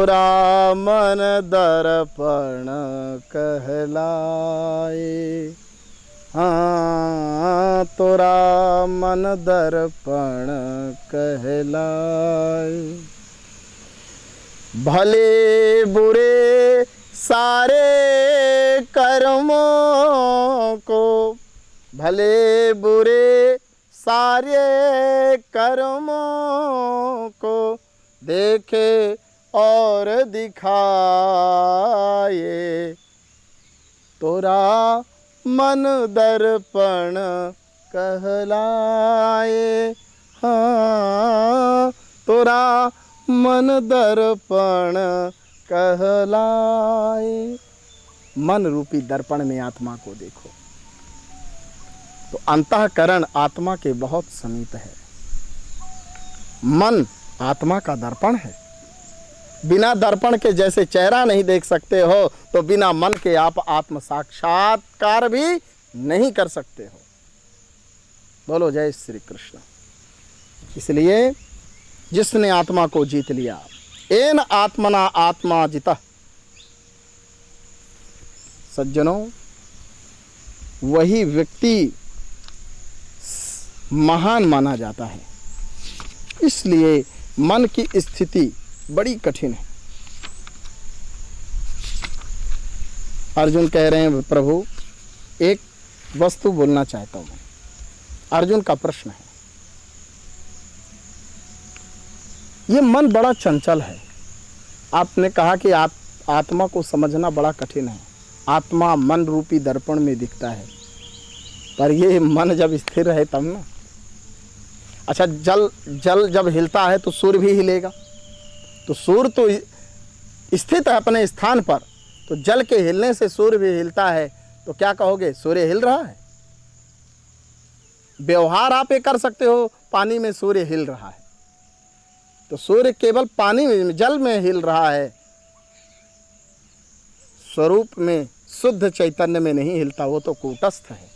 तोरा मन दर्पण कहलाए। हाँ, तोरा मन दर्पण कहलाए। भले बुरे सारे कर्मों को, भले बुरे सारे कर्मों को देखे और दिखाए। तोरा मन दर्पण कहलाए। हाँ, तोरा मन दर्पण कहलाए। मन रूपी दर्पण में आत्मा को देखो तो अंतःकरण आत्मा के बहुत समीप है। मन आत्मा का दर्पण है। बिना दर्पण के जैसे चेहरा नहीं देख सकते हो, तो बिना मन के आप आत्म साक्षात्कार भी नहीं कर सकते हो। बोलो जय श्री कृष्ण। इसलिए जिसने आत्मा को जीत लिया, एन आत्मना आत्मा जितः, सज्जनों, वही व्यक्ति महान माना जाता है। इसलिए मन की स्थिति बड़ी कठिन है। अर्जुन कह रहे हैं, प्रभु एक वस्तु बोलना चाहता हूं मैं। अर्जुन का प्रश्न है, ये मन बड़ा चंचल है। आपने कहा कि आत्मा को समझना बड़ा कठिन है। आत्मा मन रूपी दर्पण में दिखता है, पर ये मन जब स्थिर है तब ना। अच्छा, जल जब हिलता है तो सूर्य भी हिलेगा। तो सूर्य तो स्थित है अपने स्थान पर, तो जल के हिलने से सूर्य भी हिलता है। तो क्या कहोगे, सूर्य हिल रहा है? व्यवहार आप ये कर सकते हो, पानी में सूर्य हिल रहा है। तो सूर्य केवल पानी में, जल में हिल रहा है, स्वरूप में शुद्ध चैतन्य में नहीं हिलता। वो तो कूटस्थ है,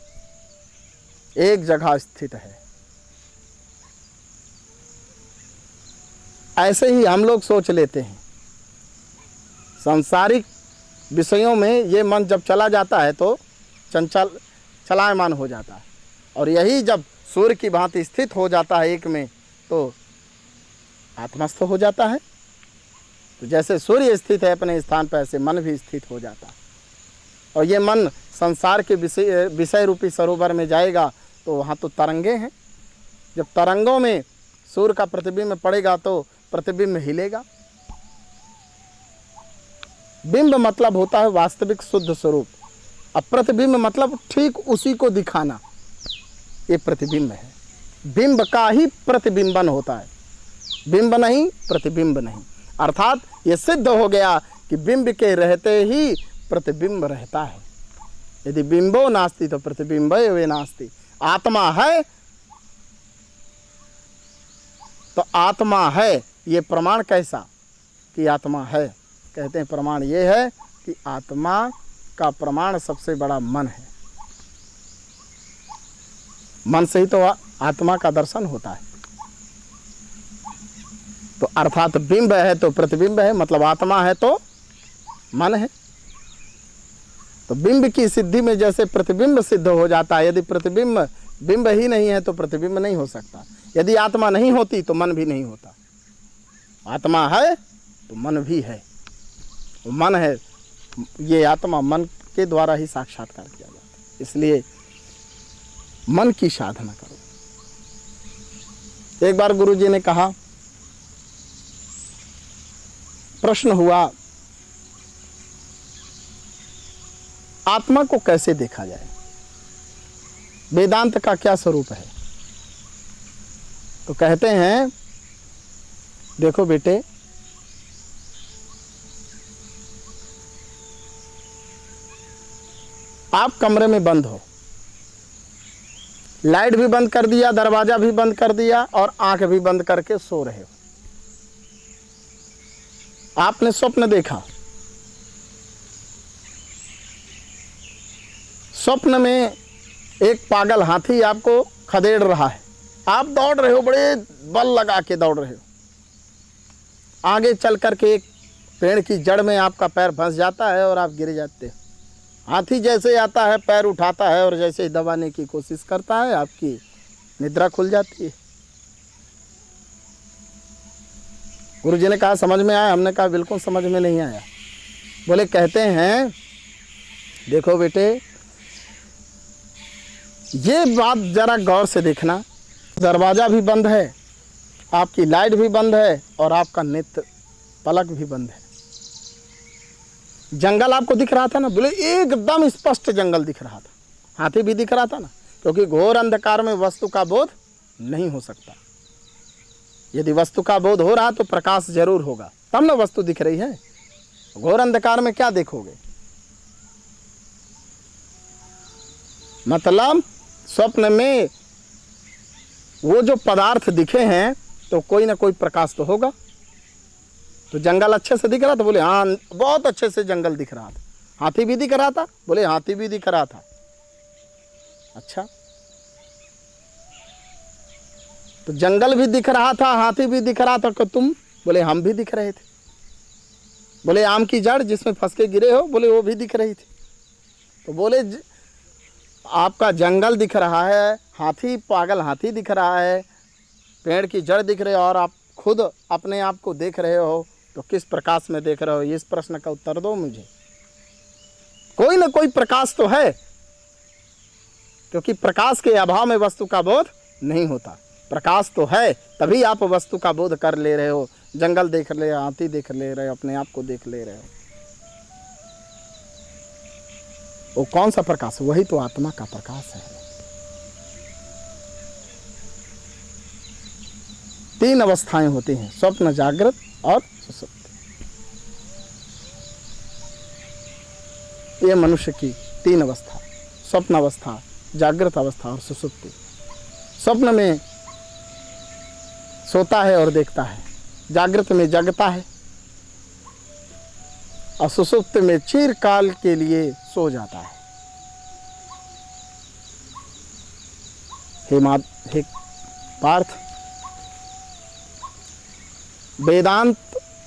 एक जगह स्थित है। ऐसे ही हम लोग सोच लेते हैं। सांसारिक विषयों में ये मन जब चला जाता है तो चंचल चलायमान हो जाता है, और यही जब सूर्य की भांति स्थित हो जाता है एक में, तो आत्मस्थ हो जाता है। तो जैसे सूर्य स्थित है अपने स्थान पर, ऐसे मन भी स्थित हो जाता है। और ये मन संसार के विषय रूपी सरोवर में जाएगा तो वहाँ तो तरंगे हैं। जब तरंगों में सूर्य का प्रतिबिंब पड़ेगा तो प्रतिबिंब हिलेगा। बिंब मतलब होता है वास्तविक शुद्ध स्वरूप, अब प्रतिबिंब मतलब ठीक उसी को दिखाना। ये प्रतिबिंब है। बिंब का ही प्रतिबिंबन होता है, बिंब नहीं, प्रतिबिंब नहीं। अर्थात ये सिद्ध हो गया कि बिंब के रहते ही प्रतिबिंब रहता है। यदि बिंबो नास्ति तो प्रतिबिंबे वे नास्ति। आत्मा है तो आत्मा है, ये प्रमाण कैसा कि आत्मा है? कहते हैं प्रमाण ये है कि आत्मा का प्रमाण सबसे बड़ा मन है। मन से ही तो आत्मा का दर्शन होता है। तो अर्थात बिंब है तो प्रतिबिंब है, मतलब आत्मा है तो मन है। तो बिंब की सिद्धि में जैसे प्रतिबिंब सिद्ध हो जाता है, यदि प्रतिबिंब बिंब ही नहीं है तो प्रतिबिंब नहीं हो सकता। यदि आत्मा नहीं होती तो मन भी नहीं होता। आत्मा है तो मन भी है। मन है, ये आत्मा मन के द्वारा ही साक्षात्कार किया जाता है। इसलिए मन की साधना करो। एक बार गुरुजी ने कहा, प्रश्न हुआ आत्मा को कैसे देखा जाए, वेदांत का क्या स्वरूप है? तो कहते हैं, देखो बेटे, आप कमरे में बंद हो, लाइट भी बंद कर दिया, दरवाजा भी बंद कर दिया और आंख भी बंद करके सो रहे हो। आपने स्वप्न देखा, स्वप्न में एक पागल हाथी आपको खदेड़ रहा है। आप दौड़ रहे हो, बड़े बल लगा के दौड़ रहे हो। आगे चल करके एक पेड़ की जड़ में आपका पैर फंस जाता है और आप गिर जाते हो। हाथी जैसे आता है, पैर उठाता है और जैसे ही दबाने की कोशिश करता है, आपकी निद्रा खुल जाती है। गुरु जी ने कहा समझ में आया? हमने कहा बिल्कुल समझ में नहीं आया। बोले कहते हैं देखो बेटे, ये बात जरा गौर से देखना, दरवाज़ा भी बंद है, आपकी लाइट भी बंद है और आपका नेत्र पलक भी बंद है। जंगल आपको दिख रहा था ना? बोले एकदम स्पष्ट जंगल दिख रहा था। हाथी भी दिख रहा था ना, क्योंकि घोर अंधकार में वस्तु का बोध नहीं हो सकता। यदि वस्तु का बोध हो रहा तो प्रकाश जरूर होगा, तब ना वस्तु दिख रही है। घोर अंधकार में क्या देखोगे? मतलब स्वप्न में वो जो पदार्थ दिखे हैं तो कोई ना कोई प्रकाश तो होगा। तो जंगल अच्छे से दिख रहा था? बोले हाँ बहुत अच्छे से जंगल दिख रहा था। हाथी भी दिख रहा था? बोले हाथी भी दिख रहा था। अच्छा, तो जंगल भी दिख रहा था, हाथी भी दिख रहा था, तो तुम? बोले हम भी दिख रहे थे। बोले आम की जड़ जिसमें फंस के गिरे हो? बोले वो भी दिख रही थी। तो बोले आपका जंगल दिख रहा है, हाथी पागल हाथी दिख रहा है, पेड़ की जड़ दिख रही है और आप खुद अपने आप को देख रहे हो, तो किस प्रकाश में देख रहे हो? इस प्रश्न का उत्तर दो मुझे। कोई ना कोई प्रकाश तो है, क्योंकि प्रकाश के अभाव में वस्तु का बोध नहीं होता। प्रकाश तो है, तभी आप वस्तु का बोध कर ले रहे हो। जंगल देख ले, हाथी देख ले रहे हो, अपने आप को देख ले रहे हो। वो कौन सा प्रकाश? वही तो आत्मा का प्रकाश है। 3 अवस्थाएं होती हैं, स्वप्न, जागृत और सुषुप्ति। ये मनुष्य की 3 अवस्था, स्वप्न अवस्था, जागृत अवस्था और सुषुप्ति। स्वप्न में सोता है और देखता है, जागृत में जगता है और सुषुप्ति में चिरकाल के लिए सो जाता है। हे पार्थ, वेदांत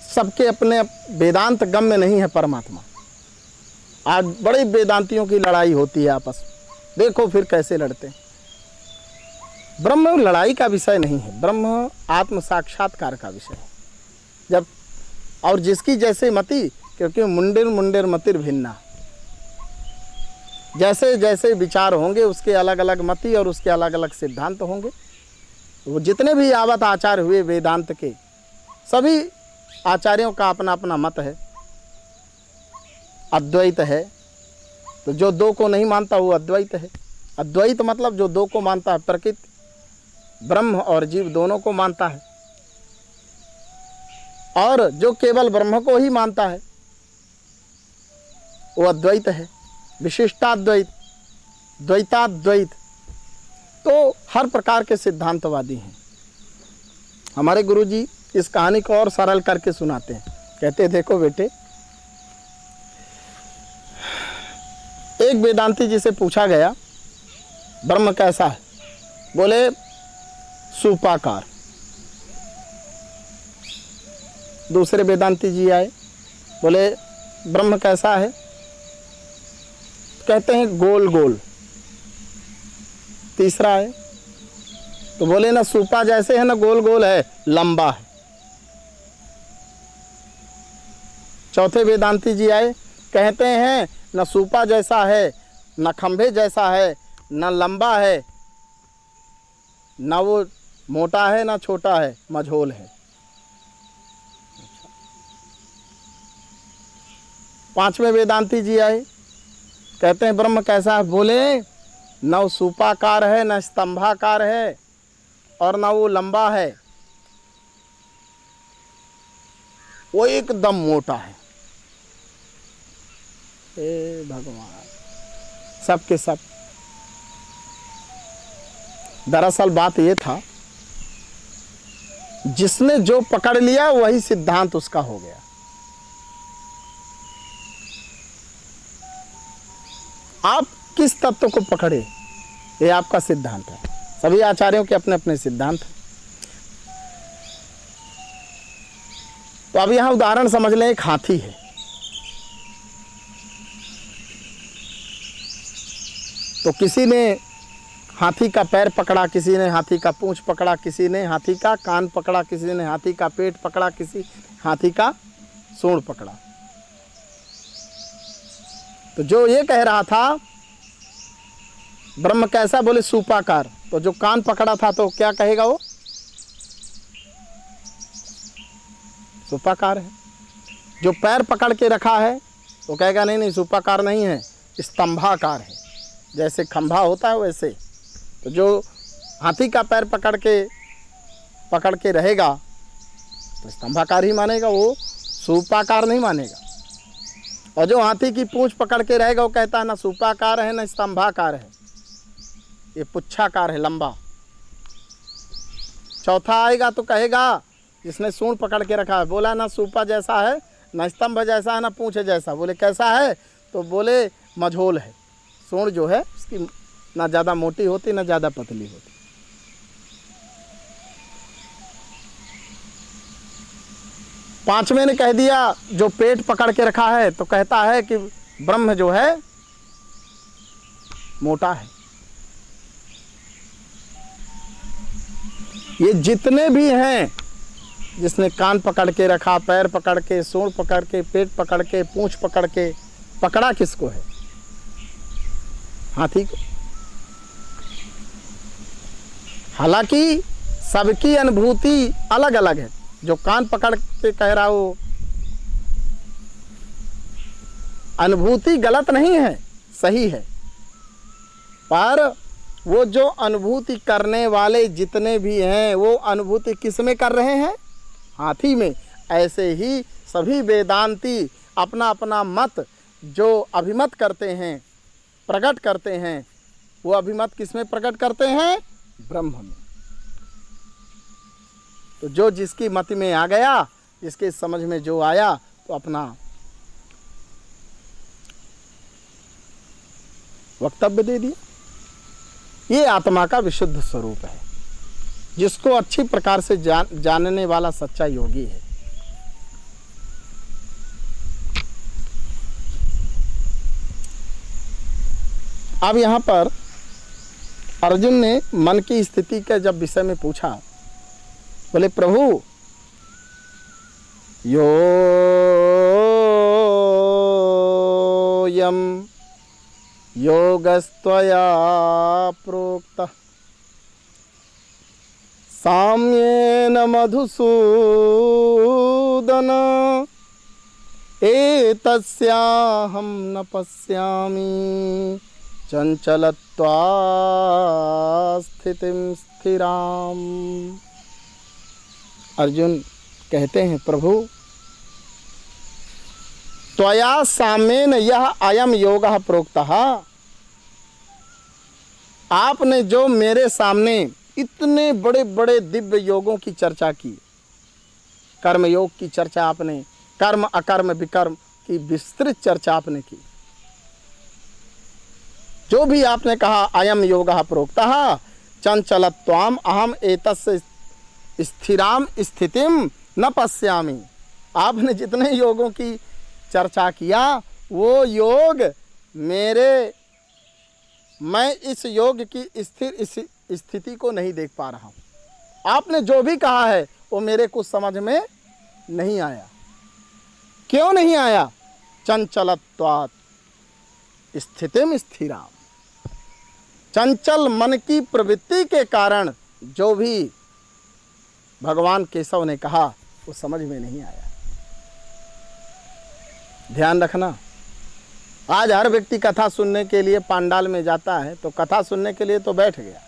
सबके अपने वेदांत गम्य नहीं है परमात्मा। आज बड़े वेदांतियों की लड़ाई होती है आपस में, देखो फिर कैसे लड़ते हैं। ब्रह्म लड़ाई का विषय नहीं है, ब्रह्म आत्म साक्षात्कार का विषय है। जब और जिसकी जैसे मति, क्योंकि मुंडेर मुंडेर मतिर भिन्ना, जैसे जैसे विचार होंगे उसके अलग अलग मति और उसके अलग अलग सिद्धांत होंगे। वो जितने भी यावत आचार्य हुए वेदांत के, सभी आचार्यों का अपना अपना मत है, अद्वैत है। तो जो 2 को नहीं मानता वो अद्वैत है। अद्वैत मतलब जो 2 को मानता है, प्रकृति, ब्रह्म और जीव दोनों को मानता है। और जो केवल ब्रह्म को ही मानता है वो अद्वैत है। विशिष्टाद्वैत, द्वैताद्वैत, तो हर प्रकार के सिद्धांतवादी हैं। हमारे गुरुजी इस कहानी को और सरल करके सुनाते हैं। कहते देखो बेटे, एक वेदांती जी से पूछा गया ब्रह्म कैसा है? बोले सूपाकार। दूसरे वेदांती जी आए, बोले ब्रह्म कैसा है? कहते हैं गोल गोल। तीसरा है तो बोले ना सूपा जैसे है ना गोल गोल है, लंबा है। चौथे वेदांती जी आए, कहते हैं न सूपा जैसा है, न खंभे जैसा है, न लंबा है, न वो मोटा है न छोटा है, मझोल है। पांचवें वेदांती जी आए, कहते हैं ब्रह्म कैसा है? बोले न वो सूपाकार है, न स्तंभाकार है और न वो लंबा है, वो एकदम मोटा है। हे भगवान, सबके सब। दरअसल बात ये था, जिसने जो पकड़ लिया वही सिद्धांत उसका हो गया। आप किस तत्व को पकड़े, ये आपका सिद्धांत है। सभी आचार्यों के अपने अपने सिद्धांत हैं। तो अब यहाँ उदाहरण समझ लें, एक हाथी है। तो किसी ने हाथी का पैर पकड़ा, किसी ने हाथी का पूंछ पकड़ा, किसी ने हाथी का कान पकड़ा, किसी ने हाथी का पेट पकड़ा, किसी हाथी का सूंड पकड़ा। तो जो ये कह रहा था ब्रह्म कैसा, बोले सूपाकार। तो जो कान पकड़ा था तो क्या कहेगा, वो सूपाकार है। जो पैर पकड़ के रखा है तो कहेगा नहीं नहीं सूपाकार नहीं है, स्तंभाकार है। जैसे खंभा होता है वैसे। तो जो हाथी का पैर पकड़ के रहेगा तो स्तंभाकार ही मानेगा, वो सूपाकार नहीं मानेगा। और जो हाथी की पूंछ पकड़ के रहेगा वो कहता है ना सूपाकार है ना स्तंभाकार है, ये पुच्छाकार है, लंबा। चौथा आएगा तो कहेगा जिसने सूंड पकड़ के रखा है, बोला ना सूपा जैसा है ना स्तंभ जैसा है ना पूंछ जैसा। बोले कैसा है, तो बोले मझोल है। सूंड जो है उसकी ना ज़्यादा मोटी होती ना ज़्यादा पतली होती। पांचवें ने कह दिया जो पेट पकड़ के रखा है तो कहता है कि ब्रह्म जो है मोटा है। ये जितने भी हैं, जिसने कान पकड़ के रखा, पैर पकड़ के, सूंड पकड़ के, पेट पकड़ के, पूंछ पकड़ के, पकड़ा किसको है, हाथी को। हालांकि सबकी अनुभूति अलग अलग है। जो कान पकड़ के कह रहा हो अनुभूति गलत नहीं है, सही है, पर वो जो अनुभूति करने वाले जितने भी हैं वो अनुभूति किस में कर रहे हैं, हाथी में। ऐसे ही सभी वेदांती अपना अपना मत जो अभिमत करते हैं, प्रकट करते हैं, वो अभिमत किस में प्रकट करते हैं, ब्रह्म में। तो जो जिसकी मति में आ गया, जिसके समझ में जो आया, तो अपना वक्तव्य दे दिया। ये आत्मा का विशुद्ध स्वरूप है, जिसको अच्छी प्रकार से जानने वाला सच्चा योगी है। अब यहाँ पर अर्जुन ने मन की स्थिति के जब विषय में पूछा, बोले प्रभु योऽयं योगस्त्वया प्रोक्तः साम्येन मधुसूदन एतस्याहं न पश्यामि चंचलत्वात् स्थितिं स्थिराम। अर्जुन कहते हैं प्रभु त्वया साम्येन यह अयम योगः प्रोक्तः, आपने जो मेरे सामने इतने बड़े बड़े दिव्य योगों की चर्चा की, कर्म योग की चर्चा आपने, कर्म अकर्म विकर्म की विस्तृत चर्चा आपने की, जो भी आपने कहा अयम योगः प्रोक्तः चंचलत्वाम अहम एतस्य स्थिराम स्थितिम न पश्यामि। आपने जितने योगों की चर्चा किया वो योग मैं इस योग की स्थिर स्थिति को नहीं देख पा रहा हूँ। आपने जो भी कहा है वो मेरे को समझ में नहीं आया। क्यों नहीं आया? चंचलत्वात् स्थितिम स्थिराम। चंचल मन की प्रवृत्ति के कारण जो भी भगवान केशव ने कहा वो समझ में नहीं आया। ध्यान रखना, आज हर व्यक्ति कथा सुनने के लिए पांडाल में जाता है, तो कथा सुनने के लिए तो बैठ गया,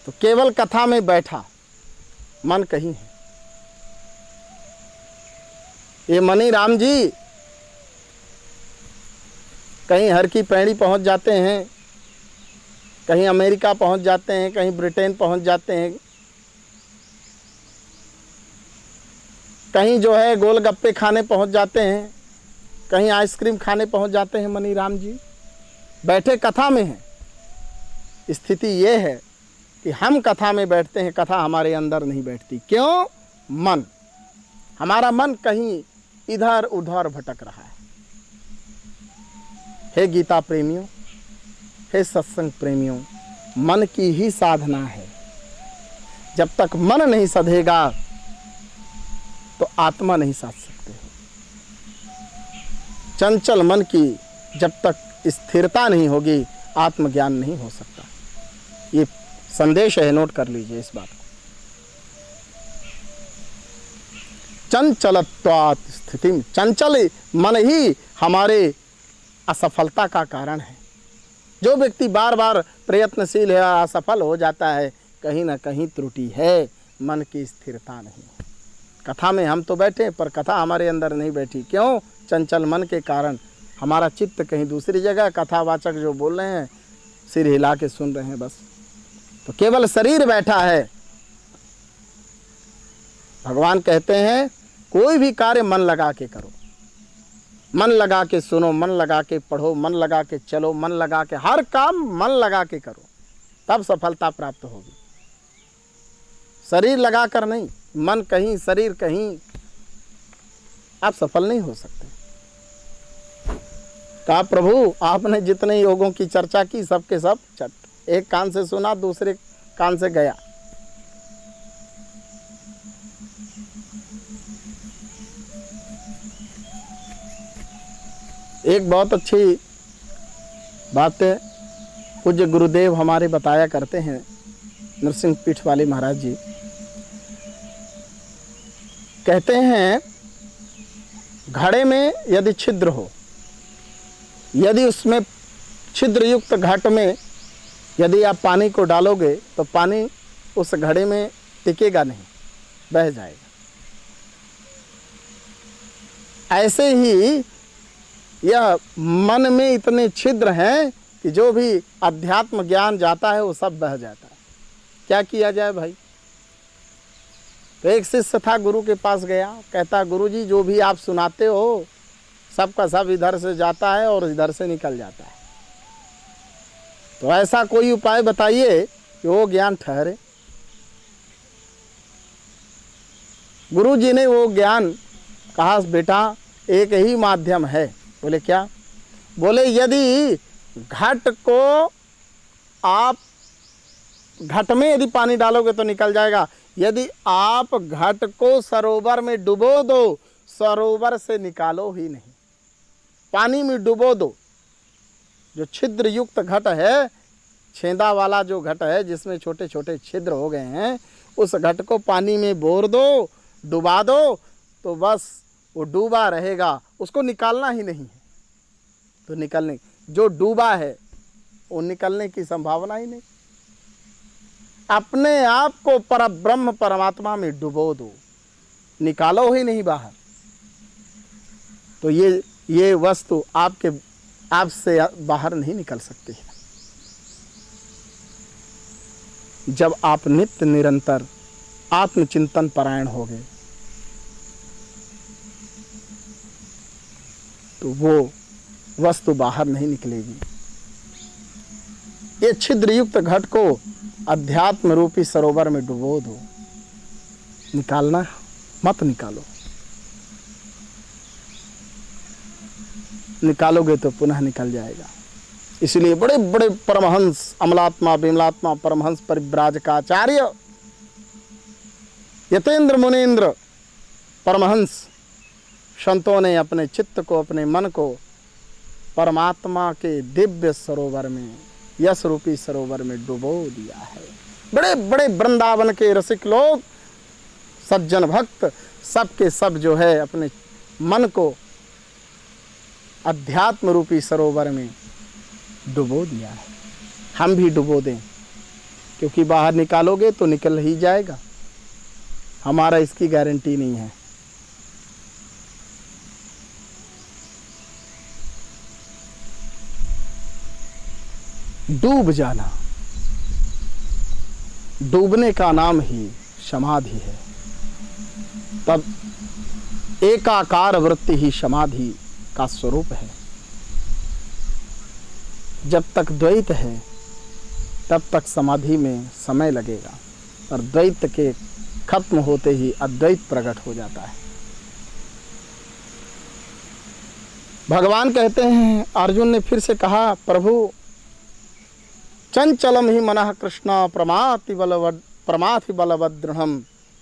तो केवल कथा में बैठा, मन कहीं है। ये मनी राम जी कहीं हर की पैड़ी पहुंच जाते हैं, कहीं अमेरिका पहुंच जाते हैं, कहीं ब्रिटेन पहुंच जाते हैं, कहीं जो है गोलगप्पे खाने पहुंच जाते हैं, कहीं आइसक्रीम खाने पहुंच जाते हैं। मनी राम जी बैठे कथा में हैं। स्थिति ये है कि हम कथा में बैठते हैं, कथा हमारे अंदर नहीं बैठती। क्यों? मन हमारा मन कहीं इधर उधर भटक रहा है। हे गीता प्रेमियों, हे सत्संग प्रेमियों, मन की ही साधना है। जब तक मन नहीं सधेगा तो आत्मा नहीं साध सकते। चंचल मन की जब तक स्थिरता नहीं होगी, आत्मज्ञान नहीं हो सकता। ये संदेश है, नोट कर लीजिए इस बात को। चंचलत्वात् स्थिति, चंचल मन ही हमारे असफलता का कारण है। जो व्यक्ति बार बार प्रयत्नशील है, असफल हो जाता है, कहीं ना कहीं त्रुटि है, मन की स्थिरता नहीं है। कथा में हम तो बैठे पर कथा हमारे अंदर नहीं बैठी। क्यों? चंचल मन के कारण हमारा चित्त कहीं दूसरी जगह, कथावाचक जो बोल रहे हैं सिर हिला के सुन रहे हैं बस। तो केवल शरीर बैठा है। भगवान कहते हैं कोई भी कार्य मन लगा के करो, मन लगा के सुनो, मन लगा के पढ़ो, मन लगा के चलो, मन लगा के हर काम मन लगा के करो, तब सफलता प्राप्त होगी। शरीर लगा कर नहीं, मन कहीं शरीर कहीं, आप सफल नहीं हो सकते। कहा प्रभु आपने जितने योगों की चर्चा की सबके सब चट, एक कान से सुना दूसरे कान से गया। एक बहुत अच्छी बात है पूज्य गुरुदेव हमारे बताया करते हैं, नरसिंह पीठ वाले महाराज जी कहते हैं घड़े में यदि छिद्र हो, यदि उसमें छिद्र युक्त घट में यदि आप पानी को डालोगे तो पानी उस घड़े में टिकेगा नहीं, बह जाएगा। ऐसे ही यह मन में इतने छिद्र हैं कि जो भी अध्यात्म ज्ञान जाता है वो सब बह जाता है। क्या किया जाए भाई? तो एक शिष्य था, गुरु के पास गया, कहता गुरुजी जो भी आप सुनाते हो सबका सब इधर से जाता है और इधर से निकल जाता है, तो ऐसा कोई उपाय बताइए कि वो ज्ञान ठहरे। गुरुजी ने वो ज्ञान कहा, बेटा एक ही माध्यम है। बोले क्या? बोले यदि घट को आप घट में यदि पानी डालोगे तो निकल जाएगा, यदि आप घट को सरोवर में डुबो दो, सरोवर से निकालो ही नहीं, पानी में डुबो दो। जो छिद्र युक्त घट है, छेदा वाला जो घट है जिसमें छोटे छोटे छिद्र हो गए हैं, उस घट को पानी में बोर दो, डुबा दो, तो बस वो डूबा रहेगा, उसको निकालना ही नहीं है। तो निकलने, जो डूबा है वो निकलने की संभावना ही नहीं। अपने आप को परब्रह्म परमात्मा में डुबो दो, निकालो ही नहीं बाहर। तो ये वस्तु आपसे बाहर नहीं निकल सकती है। जब आप नित्य निरंतर आत्मचिंतन परायण होगे तो वो वस्तु बाहर नहीं निकलेगी। ये छिद्र युक्त घट को अध्यात्म रूपी सरोवर में डुबो दो, निकालना मत निकालो। निकालोगे तो पुनः निकल जाएगा। इसलिए बड़े बड़े परमहंस, अमलात्मा विमलात्मा परमहंस परिव्राजकाचार्य यतेंद्र मुनीन्द्र परमहंस संतों ने अपने चित्त को, अपने मन को परमात्मा के दिव्य सरोवर में, यश रूपी सरोवर में डुबो दिया है। बड़े बड़े वृंदावन के रसिक लोग, सज्जन भक्त, सब के सब जो है अपने मन को अध्यात्म रूपी सरोवर में डुबो दिया है। हम भी डुबो दें, क्योंकि बाहर निकालोगे तो निकल ही जाएगा, हमारा इसकी गारंटी नहीं है। डूब जाना, डूबने का नाम ही समाधि है। तब एकाकार वृत्ति ही समाधि का स्वरूप है। जब तक द्वैत है तब तक समाधि में समय लगेगा, और द्वैत के खत्म होते ही अद्वैत प्रकट हो जाता है। भगवान कहते हैं, अर्जुन ने फिर से कहा, प्रभु चंचलम ही मनः कृष्ण प्रमाथि बलवदृढ़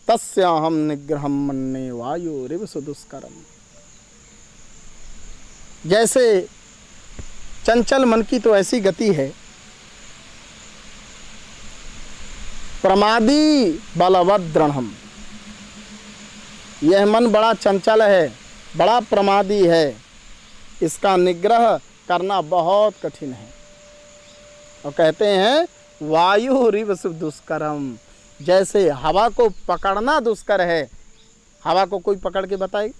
तस्याहम निग्रहम मन्ये वायुरिव सुदुष्करम। जैसे चंचल मन की तो ऐसी गति है, प्रमादी बलवदृढ़, यह मन बड़ा चंचल है, बड़ा प्रमादी है, इसका निग्रह करना बहुत कठिन है। और कहते हैं वायुरिव दुष्करम, जैसे हवा को पकड़ना दुष्कर है। हवा को कोई पकड़ के बताए?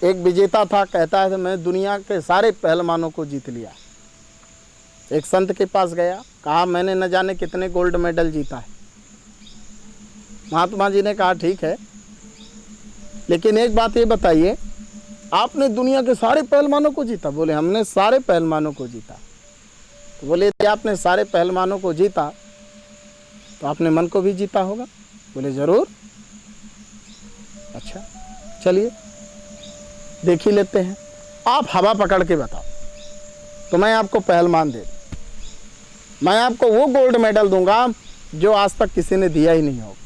एक विजेता था, कहता है मैं दुनिया के सारे पहलवानों को जीत लिया। एक संत के पास गया, कहा मैंने न जाने कितने गोल्ड मेडल जीता है। महात्मा जी ने कहा ठीक है, लेकिन एक बात ये बताइए, आपने दुनिया के सारे पहलवानों को जीता? बोले हमने सारे पहलवानों को जीता। तो बोले आपने सारे पहलवानों को जीता तो आपने मन को भी जीता होगा? बोले जरूर। अच्छा चलिए देख ही लेते हैं, आप हवा पकड़ के बताओ तो मैं आपको पहलवान दे दूं। मैं आपको वो गोल्ड मेडल दूंगा जो आज तक किसी ने दिया ही नहीं होगा।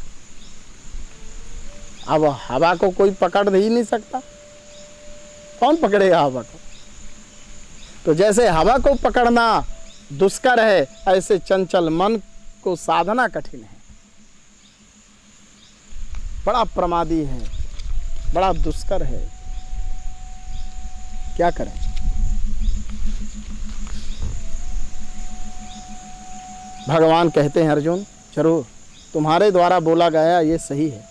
अब हवा को कोई पकड़ ही नहीं सकता, कौन पकड़ेगा हवा को? तो जैसे हवा को पकड़ना दुष्कर है, ऐसे चंचल मन को साधना कठिन है, बड़ा प्रमादी है, बड़ा दुष्कर है। क्या करें? भगवान कहते हैं अर्जुन जरूर तुम्हारे द्वारा बोला गया ये सही है।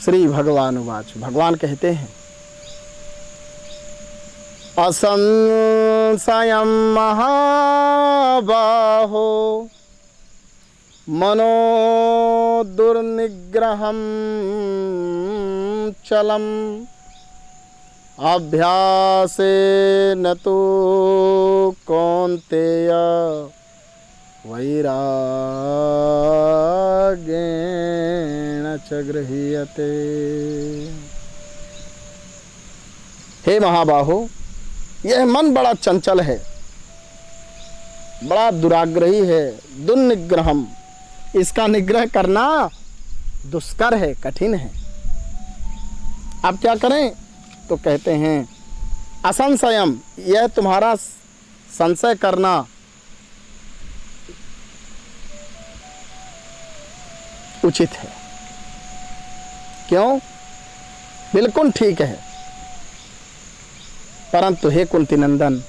श्री भगवान उवाच, भगवान कहते हैं असंशयं महाबाहो मनो दुर्निग्रहं चलम अभ्यासेन तु कौन्तेय वैराग्येण च गृह्यते। हे महाबाहो, यह मन बड़ा चंचल है, बड़ा दुराग्रही है, दुर्निग्रहम, इसका निग्रह करना दुष्कर है, कठिन है। आप क्या करें? तो कहते हैं असंशयम, यह तुम्हारा संशय करना उचित है। क्यों? बिल्कुल ठीक है, परंतु हे कुंती नंदन,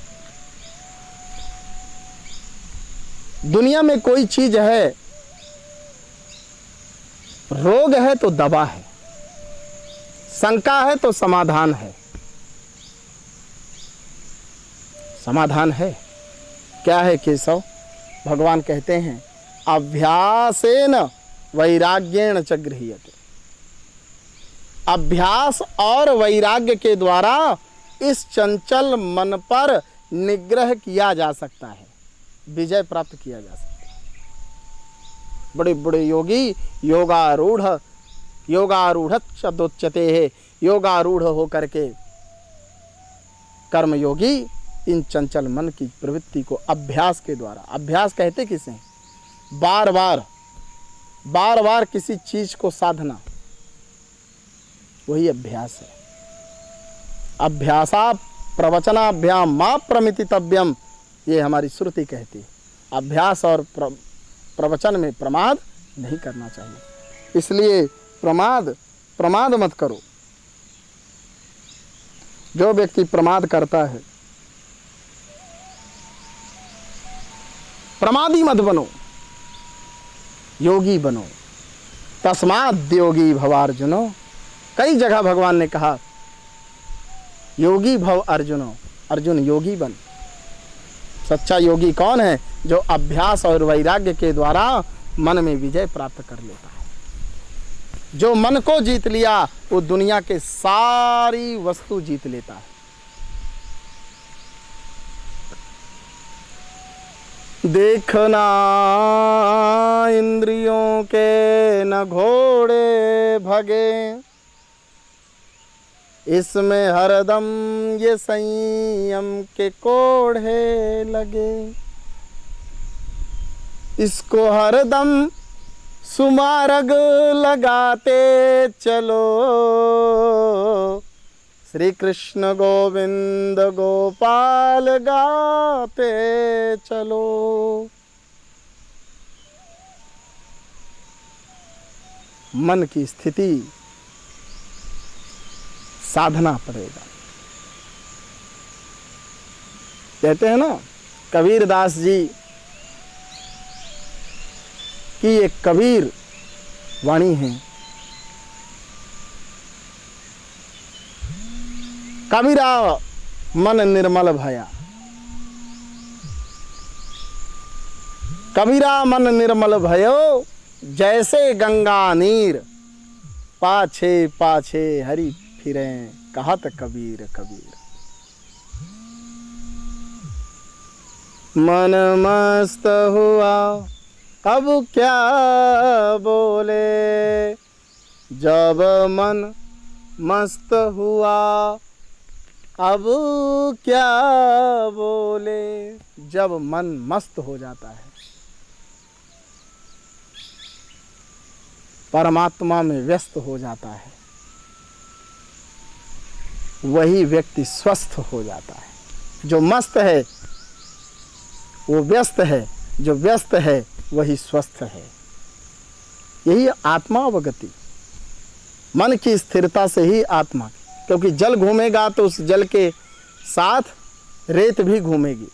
दुनिया में कोई चीज है, रोग है तो दवा है, शंका है तो समाधान है। समाधान है क्या है केशव? भगवान कहते हैं अभ्यासेन वैराग्येण च गृह्यते। अभ्यास और वैराग्य के द्वारा इस चंचल मन पर निग्रह किया जा सकता है, विजय प्राप्त किया जा सकता है। बड़े बड़े योगी योगारूढ़ चतुच्यते है, योगारूढ़ होकर के कर्मयोगी इन चंचल मन की प्रवृत्ति को अभ्यास के द्वारा, अभ्यास कहते किसे? बार बार किसी चीज को साधना, वही अभ्यास है। अभ्यासा प्रवचनाभ्याम मा प्रमितितव्यम, ये हमारी श्रुति कहती है। अभ्यास और प्रवचन में प्रमाद नहीं करना चाहिए, इसलिए प्रमाद मत करो। जो व्यक्ति प्रमाद करता है, प्रमादी मत बनो, योगी बनो। तस्माद् योगी भवार्जुनो, कई जगह भगवान ने कहा योगी भव अर्जुनो, अर्जुन योगी बन। सच्चा योगी कौन है? जो अभ्यास और वैराग्य के द्वारा मन में विजय प्राप्त कर लेता है। जो मन को जीत लिया वो दुनिया के सारी वस्तु जीत लेता है। देखना इंद्रियों के न घोड़े भगे, इसमें हरदम ये संयम के कोढ़े लगे, इसको हरदम सुमारग लगाते चलो, श्री कृष्ण गोविंद गोपाल गाते चलो। मन की स्थिति साधना पड़ेगा। कहते हैं ना, कबीर दास जी की एक कबीर वाणी है, कबीरा मन निर्मल भया, कबीरा मन निर्मल भयो, जैसे गंगा नीर, पाछे पाछे हरि फिरे, कहत कबीर कबीर। मन मस्त हुआ अब क्या बोले, जब मन मस्त हुआ अब क्या बोले। जब मन मस्त हो जाता है, परमात्मा में व्यस्त हो जाता है, वही व्यक्ति स्वस्थ हो जाता है। जो मस्त है वो व्यस्त है, जो व्यस्त है वही स्वस्थ है। यही आत्मा अवगति, मन की स्थिरता से ही आत्मा, क्योंकि जल घूमेगा तो उस जल के साथ रेत भी घूमेगी।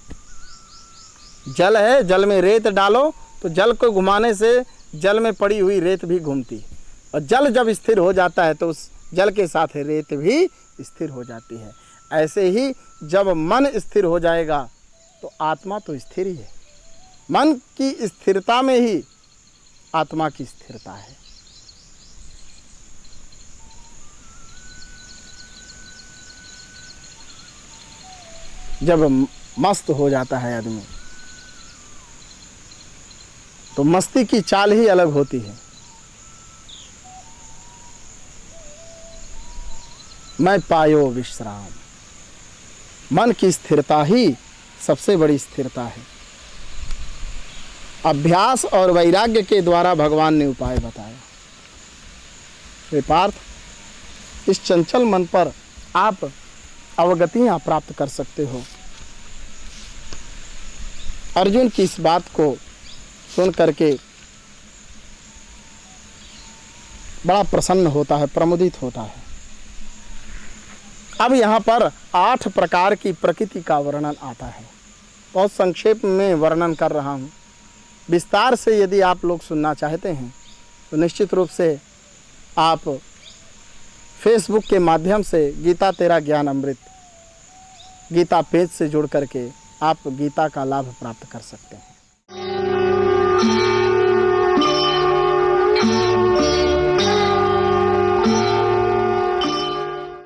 जल है, जल में रेत डालो तो जल को घुमाने से जल में पड़ी हुई रेत भी घूमती है, और जल जब स्थिर हो जाता है तो उस जल के साथ रेत भी स्थिर हो जाती है। ऐसे ही जब मन स्थिर हो जाएगा तो आत्मा तो स्थिर ही है। मन की स्थिरता में ही आत्मा की स्थिरता है। जब मस्त हो जाता है आदमी तो मस्ती की चाल ही अलग होती है। मैं पायो विश्राम, मन की स्थिरता ही सबसे बड़ी स्थिरता है। अभ्यास और वैराग्य के द्वारा भगवान ने उपाय बताया। हे पार्थ, इस चंचल मन पर आप अवगतियां प्राप्त कर सकते हो। अर्जुन की इस बात को सुन करके बड़ा प्रसन्न होता है, प्रमुदित होता है। अब यहाँ पर 8 प्रकार की प्रकृति का वर्णन आता है। बहुत संक्षेप में वर्णन कर रहा हूँ। विस्तार से यदि आप लोग सुनना चाहते हैं तो निश्चित रूप से आप फेसबुक के माध्यम से गीता तेरा ज्ञान अमृत गीता पेज से जुड़ करके आप गीता का लाभ प्राप्त कर सकते हैं।